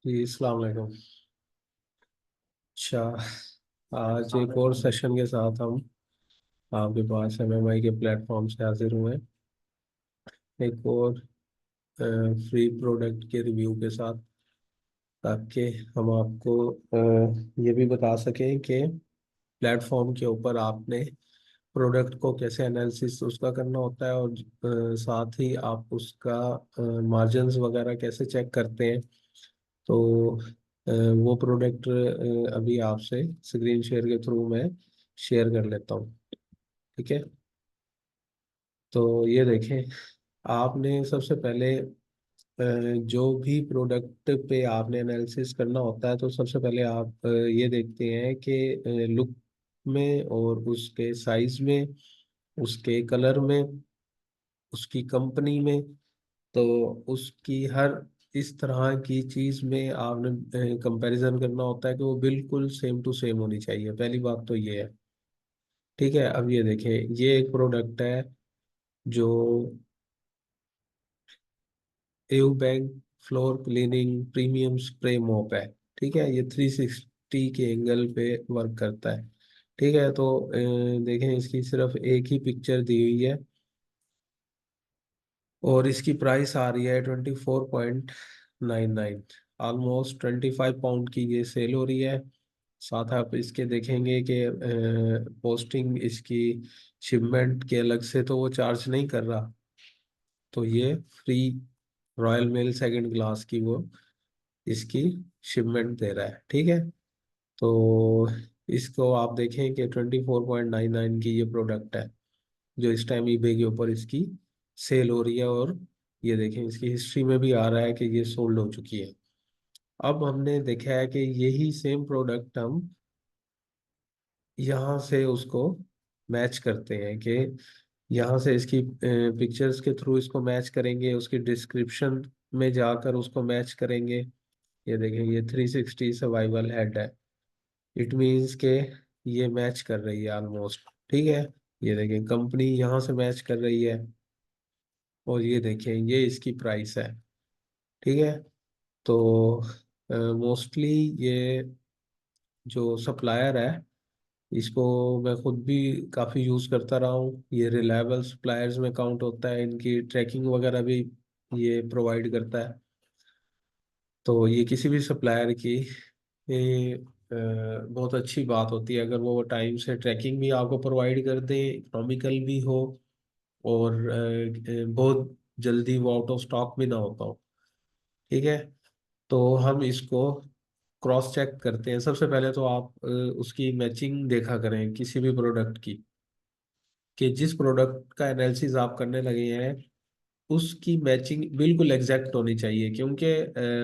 जी अस्सलाम वालेकुम। अच्छा, आज एक और सेशन के साथ हम आपके पास एमएमआई के प्लेटफॉर्म से हाजिर हुए हैं, एक और फ्री प्रोडक्ट के रिव्यू के साथ, ताकि हम आपको ये भी बता सकें कि प्लेटफॉर्म के ऊपर आपने प्रोडक्ट को कैसे एनालिसिस उसका करना होता है, और साथ ही आप उसका मार्जिन्स वगैरह कैसे चेक करते हैं। तो वो प्रोडक्ट अभी आपसे स्क्रीन शेयर के थ्रू मैं शेयर कर लेता हूँ। ठीक है, तो ये देखें, आपने सबसे पहले जो भी प्रोडक्ट पे आपने एनालिसिस करना होता है, तो सबसे पहले आप ये देखते हैं कि लुक में और उसके साइज में, उसके कलर में, उसकी कंपनी में, तो उसकी हर इस तरह की चीज में आपने कंपैरिजन करना होता है कि वो बिल्कुल सेम टू सेम होनी चाहिए। पहली बात तो ये है। ठीक है, अब ये देखें, ये एक प्रोडक्ट है जो AU bank floor cleaning premium spray मोप है। ठीक है, ये 360 के एंगल पे वर्क करता है। ठीक है, तो देखें, इसकी सिर्फ एक ही पिक्चर दी हुई है और इसकी प्राइस आ रही है 24.99। ऑलमोस्ट 25 पाउंड की ये सेल हो रही है। साथ आप इसके देखेंगे कि पोस्टिंग इसकी शिपमेंट के अलग से तो वो चार्ज नहीं कर रहा, तो ये free Royal Mail second class की वो इसकी शिपमेंट दे रहा है। ठीक है, तो इसको आप देखें कि 24.99 की ये प्रोडक्ट है जो इस टाइम ईबे के ऊपर इसकी सेल हो रही है। और ये देखें, इसकी हिस्ट्री में भी आ रहा है कि ये सोल्ड हो चुकी है। अब हमने देखा है कि यही सेम प्रोडक्ट हम यहाँ से उसको मैच करते हैं कि यहाँ से इसकी पिक्चर्स के थ्रू इसको मैच करेंगे, उसकी डिस्क्रिप्शन में जाकर उसको मैच करेंगे। ये देखें, ये 360 सर्वाइवल हेड है। इट मीन्स के ये मैच कर रही है ऑलमोस्ट। ठीक है, ये देखें, कंपनी यहाँ से मैच कर रही है, और ये देखें, ये इसकी प्राइस है। ठीक है, तो मोस्टली ये जो सप्लायर है, इसको मैं खुद भी काफ़ी यूज़ करता रहा हूँ। ये रिलायबल सप्लायर्स में काउंट होता है, इनकी ट्रैकिंग वगैरह भी ये प्रोवाइड करता है। तो ये किसी भी सप्लायर की ये बहुत अच्छी बात होती है अगर वो टाइम से ट्रैकिंग भी आपको प्रोवाइड कर दे, इकोनॉमिकल भी हो, और बहुत जल्दी वो आउट ऑफ स्टॉक भी ना होता हो। ठीक है, तो हम इसको क्रॉस चेक करते हैं। सबसे पहले तो आप उसकी मैचिंग देखा करें किसी भी प्रोडक्ट की, कि जिस प्रोडक्ट का एनालिसिस आप करने लगे हैं उसकी मैचिंग बिल्कुल एग्जैक्ट होनी चाहिए। क्योंकि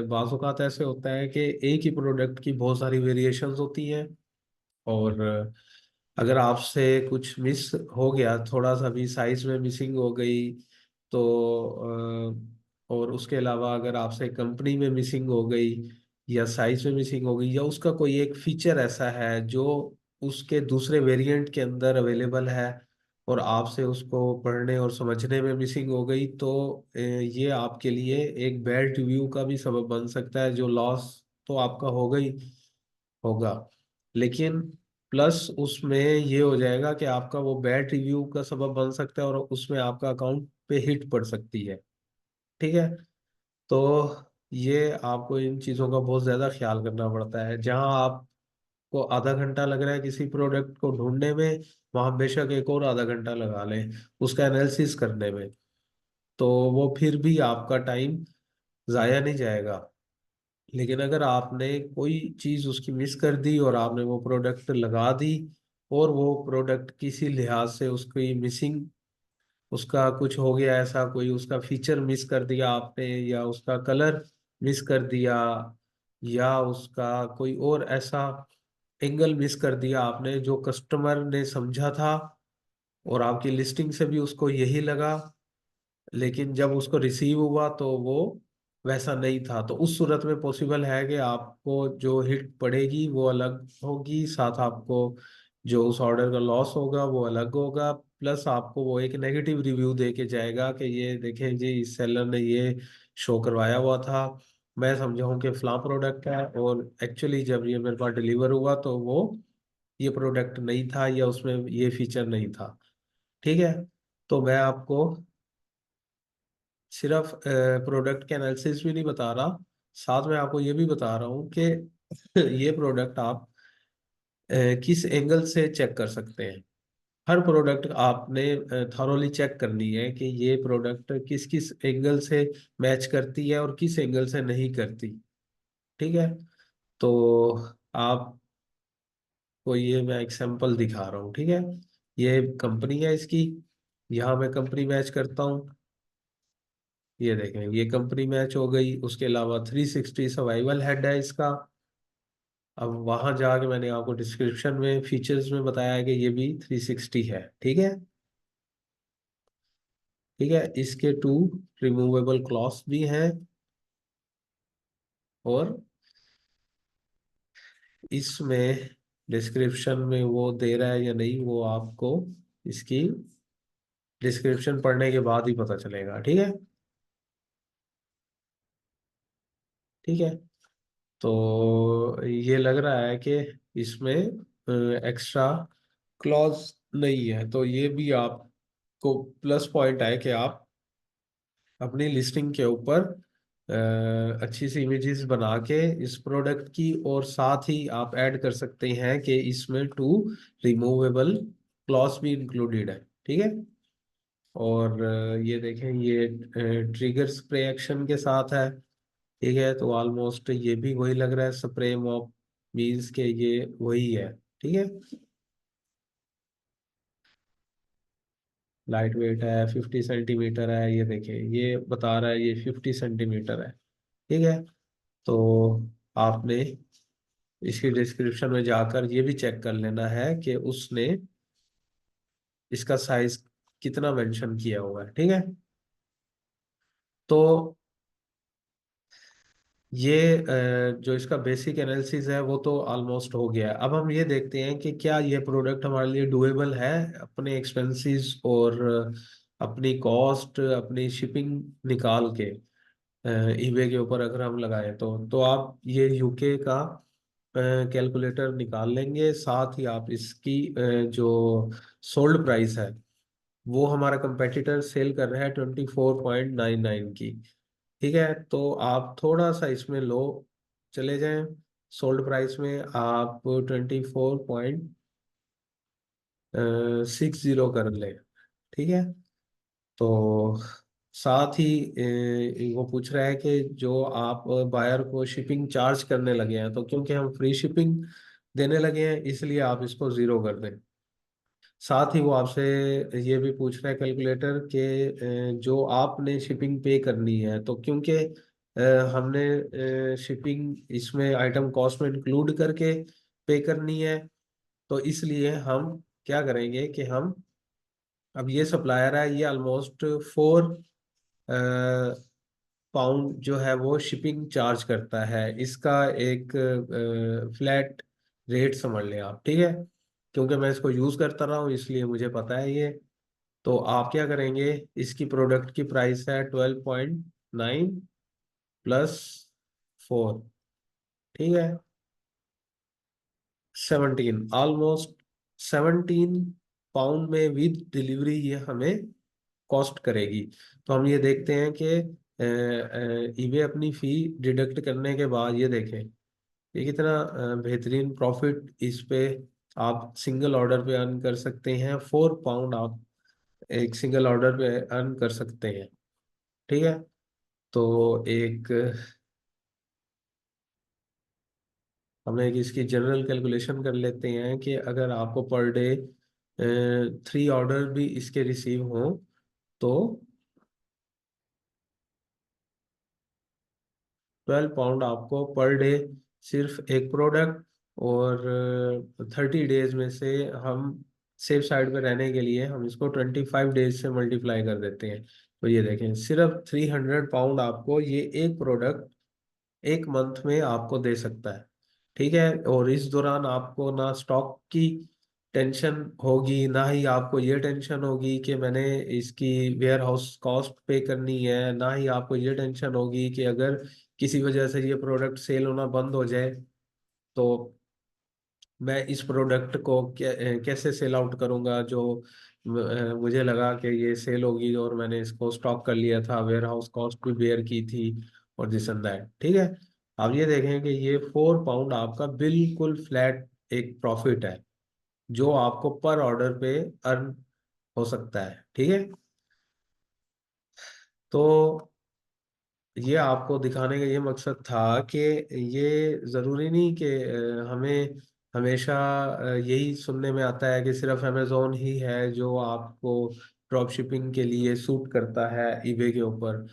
बाज़ औक़ात ऐसे होता है कि एक ही प्रोडक्ट की बहुत सारी वेरिएशंस होती हैं, और अगर आपसे कुछ मिस हो गया, थोड़ा सा भी साइज में मिसिंग हो गई, तो और उसके अलावा अगर आपसे कंपनी में मिसिंग हो गई, या साइज में मिसिंग हो गई, या उसका कोई एक फीचर ऐसा है जो उसके दूसरे वेरिएंट के अंदर अवेलेबल है, और आपसे उसको पढ़ने और समझने में मिसिंग हो गई, तो ये आपके लिए एक बैड रिव्यू का भी सबब बन सकता है। जो लॉस तो आपका होगा ही होगा, लेकिन प्लस उसमें ये हो जाएगा कि आपका वो बैड रिव्यू का सबब बन सकता है, और उसमें आपका अकाउंट पे हिट पड़ सकती है। ठीक है, तो ये आपको इन चीज़ों का बहुत ज़्यादा ख्याल करना पड़ता है। जहां आपको आधा घंटा लग रहा है किसी प्रोडक्ट को ढूंढने में, वहां बेशक एक और आधा घंटा लगा लें उसका एनालिसिस करने में, तो वो फिर भी आपका टाइम ज़ाया नहीं जाएगा। लेकिन अगर आपने कोई चीज उसकी मिस कर दी और आपने वो प्रोडक्ट लगा दी, और वो प्रोडक्ट किसी लिहाज से उसकी मिसिंग, उसका कुछ हो गया ऐसा, कोई उसका फीचर मिस कर दिया आपने, या उसका कलर मिस कर दिया, या उसका कोई और ऐसा एंगल मिस कर दिया आपने जो कस्टमर ने समझा था, और आपकी लिस्टिंग से भी उसको यही लगा, लेकिन जब उसको रिसीव हुआ तो वो वैसा नहीं था। तो उस सूरत में पॉसिबल है कि आपको जो हिट पड़ेगी वो अलग होगी, साथ आपको जो उस ऑर्डर का लॉस होगा वो अलग होगा, प्लस आपको वो एक नेगेटिव रिव्यू दे के जाएगा कि ये देखें जी इस सेलर ने ये शो करवाया हुआ था, मैं समझा हूँ कि फला प्रोडक्ट है, और एक्चुअली जब ये मेरे पास डिलीवर हुआ तो वो ये प्रोडक्ट नहीं था या उसमें ये फीचर नहीं था। ठीक है। तो मैं आपको सिर्फ प्रोडक्ट के एनालिसिस भी नहीं बता रहा, साथ में आपको ये भी बता रहा हूँ कि ये प्रोडक्ट आप किस एंगल से चेक कर सकते हैं। हर प्रोडक्ट आपने थॉरोली चेक करनी है कि ये प्रोडक्ट किस किस एंगल से मैच करती है और किस एंगल से नहीं करती। ठीक है। तो आपको ये मैं एग्जांपल दिखा रहा हूँ। ठीक है। ये कंपनी है इसकी, यहाँ मैं कंपनी मैच करता हूँ। ये देखें ये कंपनी मैच हो गई, उसके अलावा 360 सर्वाइवल हेड है इसका। अब वहां जाके मैंने आपको डिस्क्रिप्शन में फीचर्स में बताया है कि ये भी 360 है। ठीक है। ठीक है। इसके टू रिमूवेबल क्लॉथ्स भी हैं, और इसमें डिस्क्रिप्शन में वो दे रहा है या नहीं वो आपको इसकी डिस्क्रिप्शन पढ़ने के बाद ही पता चलेगा। ठीक है। ठीक है। तो ये लग रहा है कि इसमें एक्स्ट्रा क्लॉज नहीं है, तो ये भी आपको प्लस पॉइंट है कि आप अपनी लिस्टिंग के ऊपर अच्छी सी इमेजेस बना के इस प्रोडक्ट की, और साथ ही आप ऐड कर सकते हैं कि इसमें टू रिमूवेबल क्लॉथ भी इंक्लूडेड है। ठीक है। और ये देखें ये ट्रिगर स्प्रे एक्शन के साथ है। ठीक है। तो ऑलमोस्ट ये भी वही लग रहा है, स्प्रे मॉप मीन्स के ये वही है। ठीक है। लाइट वेट है, 50 सेंटीमीटर है, ये देखिए ये बता रहा है ये 50 सेंटीमीटर है। ठीक है। तो आपने इसकी डिस्क्रिप्शन में जाकर ये भी चेक कर लेना है कि उसने इसका साइज कितना मेंशन किया हुआ है। ठीक है। तो ये जो इसका बेसिक एनालिसिस है वो तो ऑलमोस्ट हो गया है। अब हम ये देखते हैं कि क्या ये प्रोडक्ट हमारे लिए डुएबल है, अपने एक्सपेंसेस और अपनी कॉस्ट, अपनी शिपिंग निकाल के ईबे के ऊपर अगर हम लगाएं तो आप ये यूके का कैलकुलेटर निकाल लेंगे, साथ ही आप इसकी जो सोल्ड प्राइस है वो हमारा कंपेटिटर सेल कर रहा है 24.99 की। ठीक है। तो आप थोड़ा सा इसमें लो चले जाएं, सोल्ड प्राइस में आप 24.60 कर ले। ठीक है। तो साथ ही वो पूछ रहा है कि जो आप बायर को शिपिंग चार्ज करने लगे हैं, तो क्योंकि हम फ्री शिपिंग देने लगे हैं इसलिए आप इसको जीरो कर दें। साथ ही वो आपसे ये भी पूछ रहा है कैलकुलेटर के जो आपने शिपिंग पे करनी है, तो क्योंकि हमने शिपिंग इसमें आइटम कॉस्ट में इंक्लूड करके पे करनी है, तो इसलिए हम क्या करेंगे कि हम अब ये सप्लायर है ये ऑलमोस्ट 4 पाउंड जो है वो शिपिंग चार्ज करता है, इसका एक फ्लैट रेट समझ लें आप। ठीक है। क्योंकि मैं इसको यूज करता रहा हूँ इसलिए मुझे पता है ये। तो आप क्या करेंगे, इसकी प्रोडक्ट की प्राइस है 12.9 +4। ठीक है। 17 ऑलमोस्ट 17 पाउंड में विद डिलीवरी ये हमें कॉस्ट करेगी। तो हम ये देखते हैं कि ईबे अपनी फी डिडक्ट करने के बाद ये देखें ये कितना बेहतरीन प्रॉफिट इस पे आप सिंगल ऑर्डर पे अर्न कर सकते हैं। 4 पाउंड आप एक सिंगल ऑर्डर पे अर्न कर सकते हैं। ठीक है। तो एक हम एक इसकी जनरल कैलकुलेशन कर लेते हैं कि अगर आपको पर डे 3 ऑर्डर भी इसके रिसीव हों तो 12 पाउंड आपको पर डे सिर्फ एक प्रोडक्ट, और 30 डेज में से हम सेफ साइड पे रहने के लिए हम इसको 25 डेज से मल्टीप्लाई कर देते हैं। तो ये देखें, सिर्फ 300 पाउंड आपको ये एक प्रोडक्ट एक मंथ में आपको दे सकता है। ठीक है, और इस दौरान आपको ना स्टॉक की टेंशन होगी, ना ही आपको ये टेंशन होगी कि मैंने इसकी वेयर हाउस कॉस्ट पे करनी है, ना ही आपको ये टेंशन होगी कि अगर किसी वजह से ये प्रोडक्ट सेल होना बंद हो जाए तो मैं इस प्रोडक्ट को कैसे सेल आउट करूंगा, जो मुझे लगा कि ये सेल होगी और मैंने इसको स्टॉक कर लिया था, वेयर हाउस कॉस्ट भी बेयर की थी और दिस एंड दैट। ठीक है, अब ये देखें कि ये 4 पाउंड आपका बिल्कुल फ्लैट एक प्रॉफिट है जो आपको पर ऑर्डर पे अर्न हो सकता है। ठीक है, तो ये आपको दिखाने का ये मकसद था कि ये ज़रूरी नहीं कि हमें हमेशा यही सुनने में आता है कि सिर्फ अमेजोन ही है जो आपको ड्रॉप शिपिंग के लिए सूट करता है ईबे के ऊपर।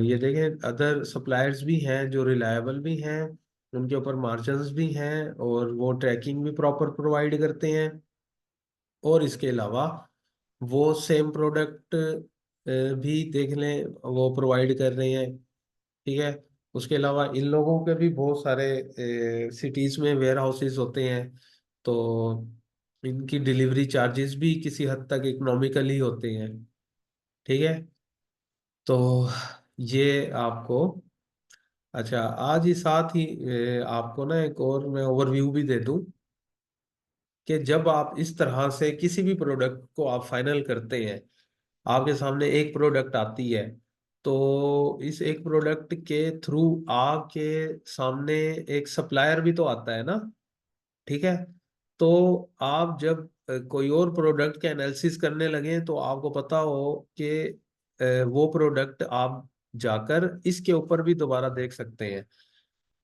ये देखें, अदर सप्लायर्स भी हैं जो रिलायबल भी हैं, उनके ऊपर मार्जिन्स भी हैं और वो ट्रैकिंग भी प्रॉपर प्रोवाइड करते हैं, और इसके अलावा वो सेम प्रोडक्ट भी देख लें वो प्रोवाइड कर रहे हैं। ठीक है, उसके अलावा इन लोगों के भी बहुत सारे सिटीज में वेयर हाउसेस होते हैं, तो इनकी डिलीवरी चार्जेस भी किसी हद तक इकोनॉमिकल ही होते हैं। ठीक है, तो ये आपको, अच्छा आज ही साथ ही आपको ना एक और मैं ओवरव्यू भी दे दूं कि जब आप इस तरह से किसी भी प्रोडक्ट को आप फाइनल करते हैं, आपके सामने एक प्रोडक्ट आती है, तो इस एक प्रोडक्ट के थ्रू आपके सामने एक सप्लायर भी तो आता है ना। ठीक है, तो आप जब कोई और प्रोडक्ट का एनालिसिस करने लगे तो आपको पता हो कि वो प्रोडक्ट आप जाकर इसके ऊपर भी दोबारा देख सकते हैं,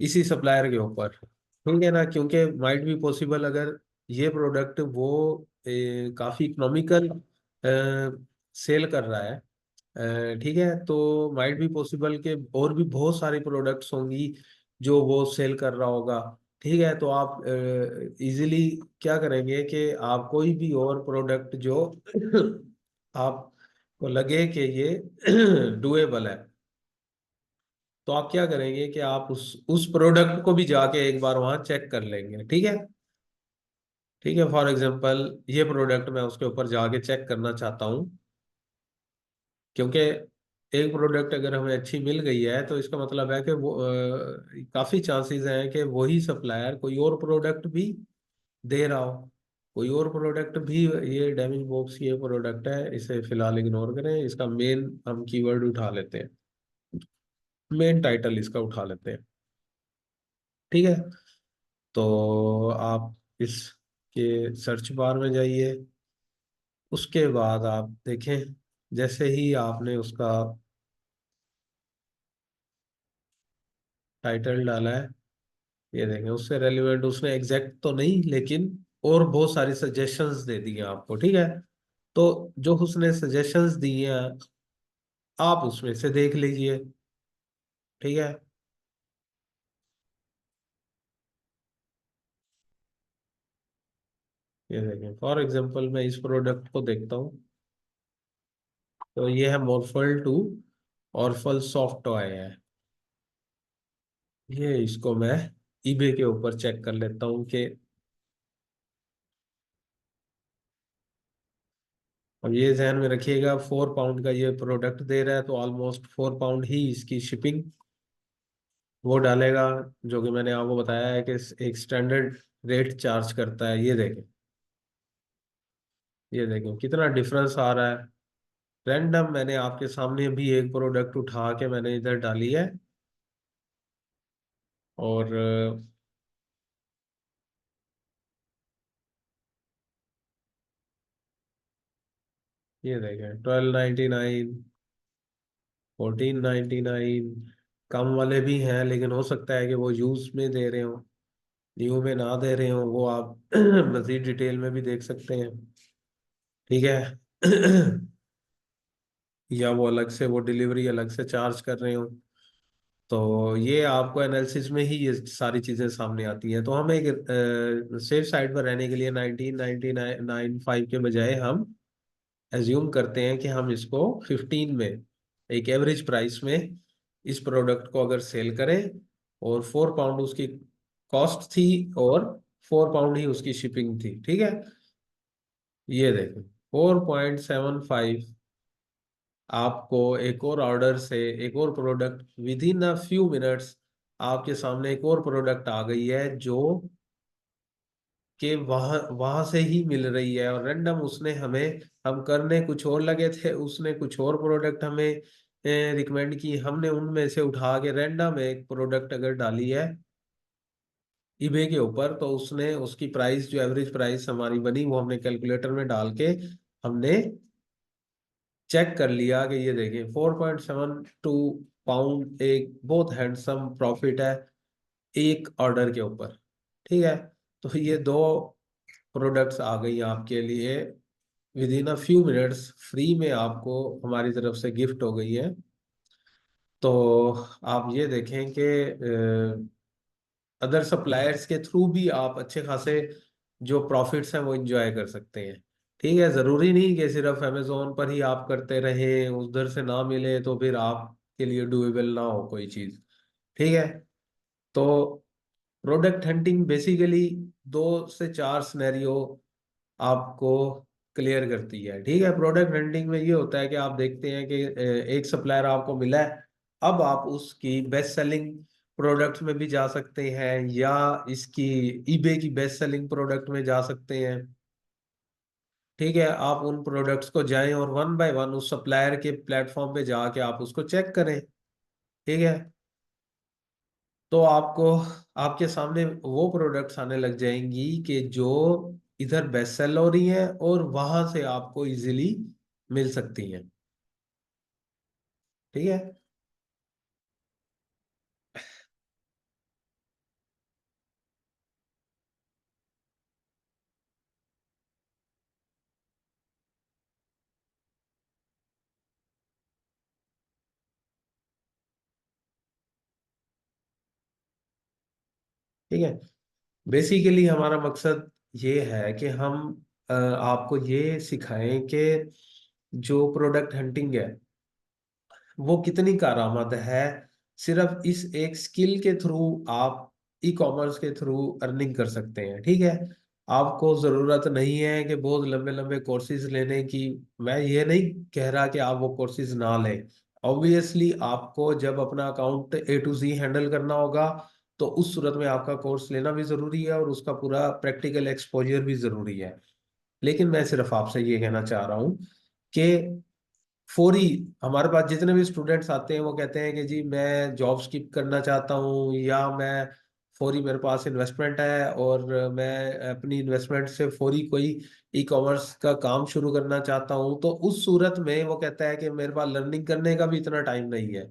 इसी सप्लायर के ऊपर। ठीक है ना, क्योंकि माइट भी पॉसिबल अगर ये प्रोडक्ट वो काफी इकोनॉमिकल सेल कर रहा है, ठीक है, तो माइट भी पॉसिबल के और भी बहुत सारी प्रोडक्ट्स होंगी जो वो सेल कर रहा होगा। ठीक है, तो आप इजीली क्या करेंगे कि आप कोई भी और प्रोडक्ट जो आपको लगे कि ये डुएबल है, तो आप क्या करेंगे कि आप उस प्रोडक्ट को भी जाके एक बार वहां चेक कर लेंगे। ठीक है, ठीक है, फॉर एग्जांपल ये प्रोडक्ट मैं उसके ऊपर जाके चेक करना चाहता हूँ, क्योंकि एक प्रोडक्ट अगर हमें अच्छी मिल गई है तो इसका मतलब है कि वो काफी चांसेस हैं कि वही सप्लायर कोई और प्रोडक्ट भी दे रहा हो, कोई और प्रोडक्ट भी। ये डैमेज बॉक्स ये प्रोडक्ट है, इसे फिलहाल इग्नोर करें, इसका मेन हम कीवर्ड उठा लेते हैं, मेन टाइटल इसका उठा लेते हैं। ठीक है, तो आप इसके सर्च बार में जाइए, उसके बाद आप देखें, जैसे ही आपने उसका टाइटल डाला है, ये देखें उससे रेलिवेंट उसने एग्जैक्ट तो नहीं लेकिन और बहुत सारी सजेशंस दे दी हैं आपको। ठीक है, तो जो उसने सजेशंस दी हैं आप उसमें से देख लीजिए। ठीक है, ये देखें फॉर एग्जांपल मैं इस प्रोडक्ट को देखता हूँ, तो ये है मोरफल टू ऑरफल सॉफ्ट टॉय है। ये इसको मैं ईबे के ऊपर चेक कर लेता हूँ कि अब ये ध्यान में रखिएगा 4 पाउंड का ये प्रोडक्ट दे रहा है तो ऑलमोस्ट 4 पाउंड ही इसकी शिपिंग वो डालेगा, जो कि मैंने आपको बताया है कि एक स्टैंडर्ड रेट चार्ज करता है। ये देखें, ये देखें कितना डिफरेंस आ रहा है। रैंडम मैंने आपके सामने भी एक प्रोडक्ट उठा के मैंने इधर डाली है, और ये देखें 12.99, 14.99, कम वाले भी हैं लेकिन हो सकता है कि वो यूज में दे रहे हो, न्यू में ना दे रहे हो, वो आप मजीद डिटेल में भी देख सकते हैं। ठीक है, या वो अलग से वो डिलीवरी अलग से चार्ज कर रहे हो, तो ये आपको एनालिसिस में ही ये सारी चीजें सामने आती हैं। तो हम एक सेफ साइड पर रहने के लिए 1999 फाइव के बजाय हम एज्यूम करते हैं कि हम इसको 15 में, एक एवरेज प्राइस में इस प्रोडक्ट को अगर सेल करें, और 4 पाउंड उसकी कॉस्ट थी, और 4 पाउंड ही उसकी शिपिंग थी, ठीक है। ये देखें 4.75, आपको एक और ऑर्डर से एक और product with in a few minutes आपके सामने एक और प्रोडक्ट आ गई है, जो कि वहां वहां से ही मिल रही है, और रैंडम उसने हमें, हम करने कुछ और लगे थे, उसने कुछ और प्रोडक्ट हमें रिकमेंड की, हमने उनमें से उठा के रैंडम एक प्रोडक्ट अगर डाली है ईबे के ऊपर, तो उसने उसकी प्राइस, जो एवरेज प्राइस हमारी बनी, वो हमने कैलकुलेटर में डाल के हमने चेक कर लिया कि ये देखिए 4.72 पाउंड एक बहुत हैंडसम प्रॉफिट है एक ऑर्डर के ऊपर, ठीक है। तो ये दो प्रोडक्ट्स आ गई आपके लिए with in a few minutes, free में आपको हमारी तरफ से गिफ्ट हो गई है। तो आप ये देखें कि अदर सप्लायर्स के थ्रू भी आप अच्छे खासे जो प्रॉफिट्स हैं वो एंजॉय कर सकते हैं, ठीक है। जरूरी नहीं कि सिर्फ अमेजोन पर ही आप करते रहें, उधर से ना मिले तो फिर आपके लिए डुएबल ना हो कोई चीज, ठीक है। तो प्रोडक्ट हंटिंग बेसिकली 2 से 4 सिनेरियो आपको क्लियर करती है, ठीक है। प्रोडक्ट हंटिंग में ये होता है कि आप देखते हैं कि एक सप्लायर आपको मिला है, अब आप उसकी बेस्ट सेलिंग प्रोडक्ट में भी जा सकते हैं, या इसकी ईबे की बेस्ट सेलिंग प्रोडक्ट में जा सकते हैं, ठीक है। आप उन प्रोडक्ट्स को जाएं और वन बाय वन उस सप्लायर के प्लेटफॉर्म पे जाके आप उसको चेक करें, ठीक है। तो आपको, आपके सामने वो प्रोडक्ट्स आने लग जाएंगी कि जो इधर बेस्ट सेल हो रही हैं और वहां से आपको इजीली मिल सकती हैं, ठीक है। ठीक है, बेसिकली हमारा मकसद ये है कि हम आपको ये सिखाएं कि जो प्रोडक्ट हंटिंग है वो कितनी कारआमद है। सिर्फ इस एक स्किल के थ्रू आप ई कॉमर्स के थ्रू अर्निंग कर सकते हैं, ठीक है। आपको जरूरत नहीं है कि बहुत लंबे लंबे कोर्सेज लेने की। मैं ये नहीं कह रहा कि आप वो कोर्सेज ना लें। ऑब्वियसली आपको जब अपना account A to Z handle करना होगा, तो उस सूरत में आपका कोर्स लेना भी जरूरी है और उसका पूरा प्रैक्टिकल एक्सपोजर भी जरूरी है। लेकिन मैं सिर्फ आपसे ये कहना चाह रहा हूँ कि फौरी, हमारे पास जितने भी स्टूडेंट्स आते हैं वो कहते हैं कि जी मैं जॉब स्किप करना चाहता हूँ, या मैं फौरी, मेरे पास इन्वेस्टमेंट है और मैं अपनी इन्वेस्टमेंट से फौरी कोई ई कॉमर्स का काम शुरू करना चाहता हूँ, तो उस सूरत में वो कहता है कि मेरे पास लर्निंग करने का भी इतना टाइम नहीं है,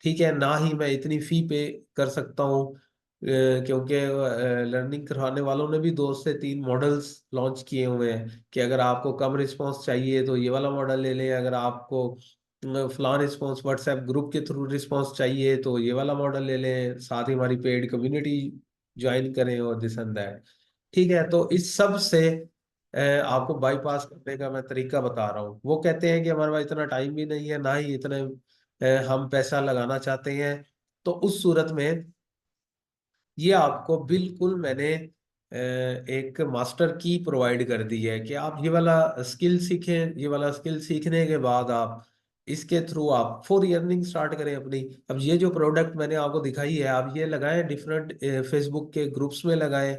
ठीक है, ना ही मैं इतनी फी पे कर सकता हूँ। क्योंकि लर्निंग करवाने वालों ने भी 2 से 3 मॉडल्स लॉन्च किए हुए हैं कि अगर आपको कम रिस्पॉन्स चाहिए तो ये वाला मॉडल ले लें, अगर आपको फलान रिस्पॉन्स व्हाट्सएप ग्रुप के थ्रू रिस्पॉन्स चाहिए तो ये वाला मॉडल ले लें, साथ ही हमारी पेड कम्युनिटी ज्वाइन करें और दिस एंड दैट, ठीक है। तो इस सब से आपको बाईपास करने का मैं तरीका बता रहा हूँ। वो कहते हैं कि हमारे पास इतना टाइम भी नहीं है, ना ही इतने हम पैसा लगाना चाहते हैं। तो उस सूरत में ये आपको बिल्कुल मैंने एक मास्टर की प्रोवाइड कर दी है कि आप ये वाला स्किल सीखें, ये वाला स्किल सीखने के बाद आप इसके थ्रू आप फॉर अर्निंग स्टार्ट करें अपनी। अब ये जो प्रोडक्ट मैंने आपको दिखाई है, आप ये लगाएं डिफरेंट फेसबुक के ग्रुप्स में लगाएं,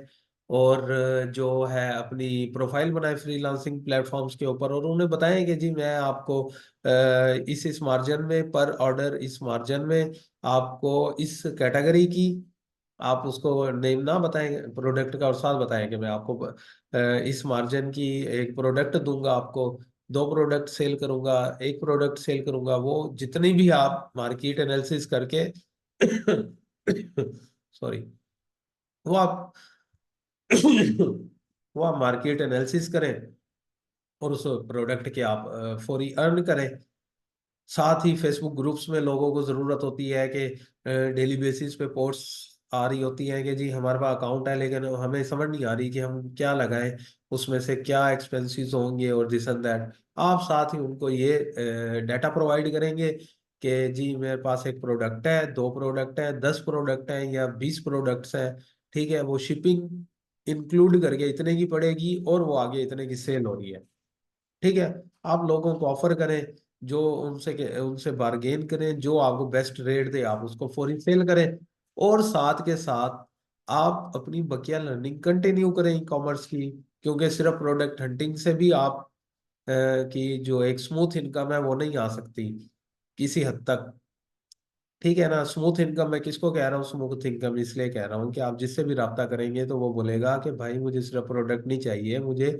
और जो है अपनी प्रोफाइल बनाएं फ्रीलांसिंग प्लेटफॉर्म्स के ऊपर, और उन्हें बताएं कि जी मैं आपको इस मार्जिन में पर ऑर्डर, इस मार्जिन में आपको इस कैटेगरी की, आप उसको नेम ना बताएं प्रोडक्ट का और साथ बताएं कि मैं आपको इस मार्जिन की एक प्रोडक्ट दूंगा, आपको 2 प्रोडक्ट सेल करूंगा, एक प्रोडक्ट सेल करूंगा, वो जितनी भी आप मार्केट एनालिसिस करके सॉरी, वो आप वो आप मार्केट एनालिसिस करें और उस प्रोडक्ट के आप फौरी अर्न करें। साथ ही फेसबुक ग्रुप्स में लोगों को जरूरत होती है कि डेली बेसिस पे पोस्ट आ रही होती हैं कि जी हमारे पास अकाउंट है लेकिन हमें समझ नहीं आ रही कि हम क्या लगाएं, उसमें से क्या एक्सपेंसेस होंगे और दिस एंड दैट। आप साथ ही उनको ये डाटा प्रोवाइड करेंगे कि जी मेरे पास एक प्रोडक्ट है, दो प्रोडक्ट है, 10 प्रोडक्ट है या 20 प्रोडक्ट्स हैं, ठीक है, वो शिपिंग इंक्लूड करके इतने की पड़ेगी और वो आगे इतने की सेल हो रही है। ठीक है, आप लोगों को ऑफर करें, जो उनसे उनसे बार्गेन करें, जो आपको बेस्ट रेट दे आप उसको फौरी सेल करें। और साथ के साथ आप अपनी बकिया लर्निंग कंटिन्यू करें ई कॉमर्स की, क्योंकि सिर्फ प्रोडक्ट हंटिंग से भी आप की जो एक स्मूथ इनकम है वो नहीं आ सकती किसी हद तक। ठीक है ना, स्मूथ इनकम मैं किसको कह रहा हूँ स्मूथ इनकम, इसलिए कह रहा हूँ कि आप जिससे भी रब्ता करेंगे तो वो बोलेगा कि भाई मुझे सिर्फ प्रोडक्ट नहीं चाहिए, मुझे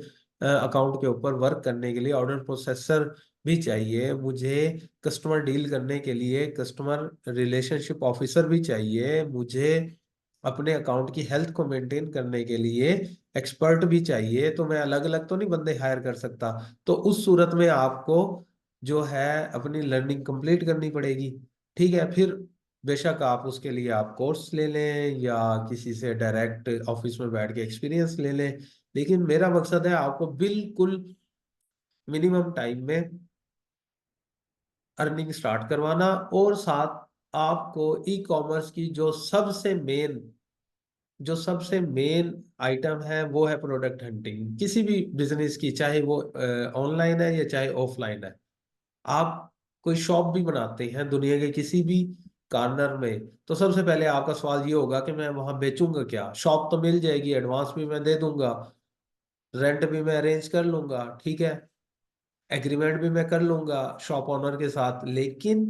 अकाउंट के ऊपर वर्क करने के लिए ऑर्डर प्रोसेसर भी चाहिए, मुझे कस्टमर डील करने के लिए कस्टमर रिलेशनशिप ऑफिसर भी चाहिए, मुझे अपने अकाउंट की हेल्थ को मेंटेन करने के लिए एक्सपर्ट भी चाहिए। तो मैं अलग अलग तो नहीं बंदे हायर कर सकता। तो उस सूरत में आपको जो है अपनी लर्निंग कंप्लीट करनी पड़ेगी। ठीक है, फिर बेशक आप उसके लिए आप कोर्स ले लें या किसी से डायरेक्ट ऑफिस में बैठ के एक्सपीरियंस ले लें, लेकिन मेरा मकसद है आपको बिल्कुल मिनिमम टाइम में अर्निंग स्टार्ट करवाना। और साथ आपको ई कॉमर्स की जो सबसे मेन आइटम है वो है प्रोडक्ट हंटिंग, किसी भी बिजनेस की, चाहे वो ऑनलाइन है या चाहे ऑफलाइन है। आप कोई शॉप भी बनाते हैं दुनिया के किसी भी कॉर्नर में, तो सबसे पहले आपका सवाल ये होगा कि मैं वहां बेचूंगा क्या। शॉप तो मिल जाएगी, एडवांस भी मैं दे दूंगा, रेंट भी मैं अरेंज कर लूंगा, ठीक है, एग्रीमेंट भी मैं कर लूंगा शॉप ओनर के साथ, लेकिन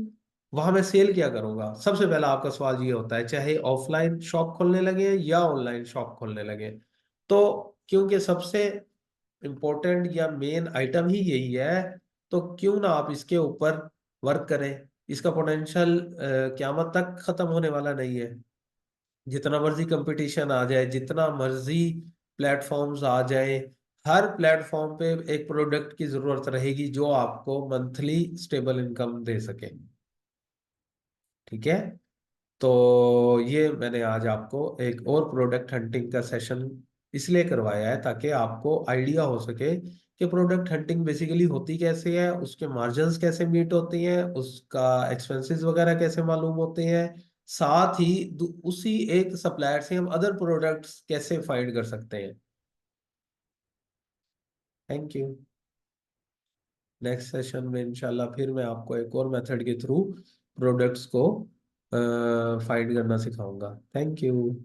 वहां मैं सेल क्या करूंगा। सबसे पहला आपका सवाल ये होता है, चाहे ऑफलाइन शॉप खोलने लगे या ऑनलाइन शॉप खोलने लगे। तो क्योंकि सबसे इम्पोर्टेंट या मेन आइटम ही यही है, तो क्यों ना आप इसके ऊपर वर्क करें। इसका पोटेंशियल क्यामत तक खत्म होने वाला नहीं है। जितना मर्जी कंपटीशन आ जाए, जितना मर्जी प्लेटफॉर्म्स आ जाए, हर प्लेटफॉर्म पे एक प्रोडक्ट की जरूरत रहेगी जो आपको मंथली स्टेबल इनकम दे सके। ठीक है, तो ये मैंने आज आपको एक और प्रोडक्ट हंटिंग का सेशन इसलिए करवाया है ताकि आपको आइडिया हो सके कि प्रोडक्ट हंटिंग बेसिकली होती कैसे है, उसके मार्जिन्स कैसे मीट होती हैं, उसका एक्सपेंसेस वगैरह कैसे मालूम होते हैं, साथ ही उसी एक सप्लायर से हम अदर प्रोडक्ट्स कैसे फाइंड कर सकते हैं। Thank you. नेक्स्ट सेशन में इंशाल्लाह फिर मैं आपको एक और मेथड के थ्रू प्रोडक्ट्स को फाइंड करना सिखाऊंगा। Thank you.